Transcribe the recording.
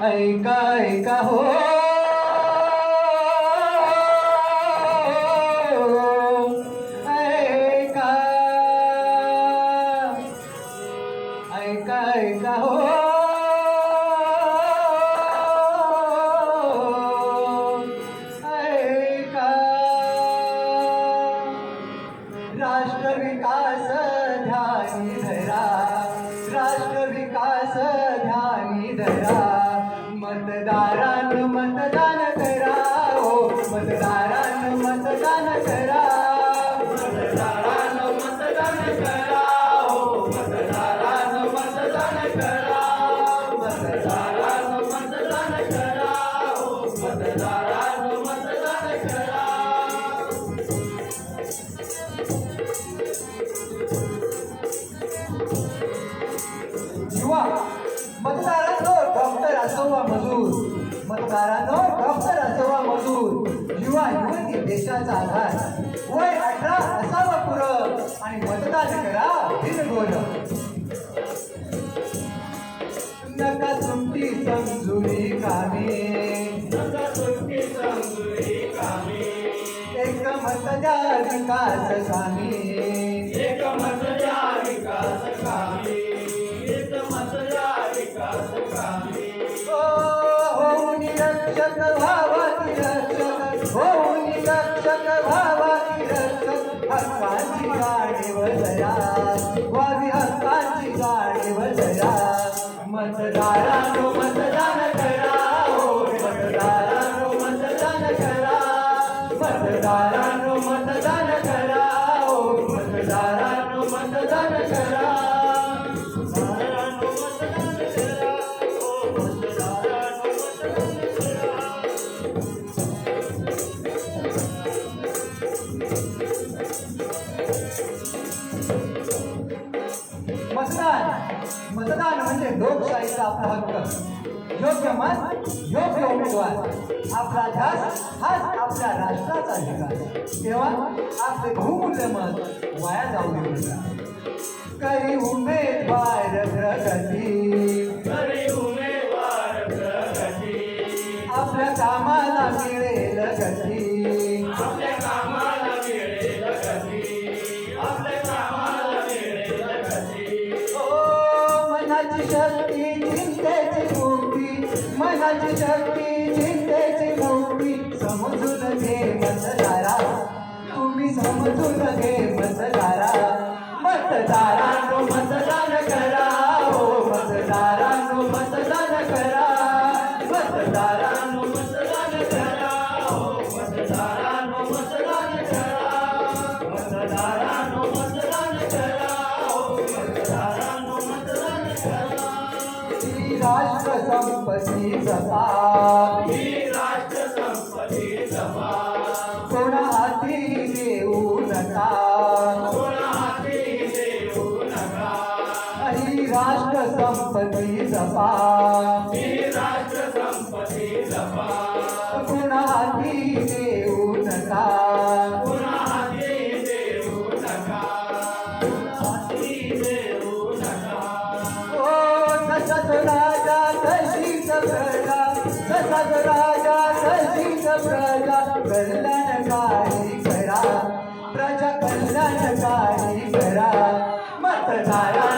ऐका ऐका हो ऐका ऐका ऐका हो ऐका राष्ट्र विकास ध्यानी धरा राष्ट्र विकास ध्यानी धरा मतदारांनो मतदान करा हो मतदारांनो मतदान करा मतदारांनो मतदान करा हो मतदारांनो मतदान करा मतदारांनो मतदान करा हो मतदारांनो मतदान करा युवा मतदारांनो डॉक्टर असो वा मजूर मतदारांनो डॉक्टर असो वा मजूर युवा युवती देशाचा आधार वय 18 असावं पुरं आणि मतदान करा बिनगोल नका सुट्टी समजुरी कामे नका सुट्टी समजुरी कामे एक मत द्या विकास कामी एक मत द्या विकास कामी निरक्षक व्हावा निरक्षक हो निरक्षक व्हावा निरक्षक हक्काची जाणीव जरा व्हावी हक्काची जाणीव जरा मतदारांनो मतदान करा हो मतदारांनो मतदान करा मतदारांनो मतदान करा हो मतदारांनो मतदान करा मतदान म्हणजे लोकशाहीचा आपला हक्क योग्य मत योग्य उमेदवार आपला ध्यास हाच आपल्या राष्ट्राचा विकास तेव्हा आपले बहुमूल्य मत वाया जाऊ देऊ नका करी उमेदवार प्रगती करी उमेदवार प्रगती आपल्या कामाला मिळेल गती आपल्या कामाला मिळेल गती आपल्या कामाला मिळेल गती मनाची शक्ती चिंतेची मुक्ती मनाची शक्ती चिंतेची मुक्ती समजून घे मतदारा तुम्ही समजून घे मतदारा मतदारांनो मतदान करा हो मतदारांनो मतदान करा मतदारांनो मतदान करा हो मतदारांनो मतदान करा मतदारांनो मतदान करा हो मतदारांनो मतदान करा राष्ट्र संपत्ती जपा ही राष्ट्र संपत्ती जपा कोणा हाती देऊ नका कोणा हाती देऊ नका ही राष्ट्र संपत्ती जपा ही राष्ट्र संपत्ती जपा कोणा हाती देऊ नका कोणा हाती देऊ नका हाती देऊ नका ओ तसंच राजा तशीच प्रजा तसंच राजा तशीच प्रजा कल्याणकारी करा प्रजा कल्याणकारी करा मतदारांनो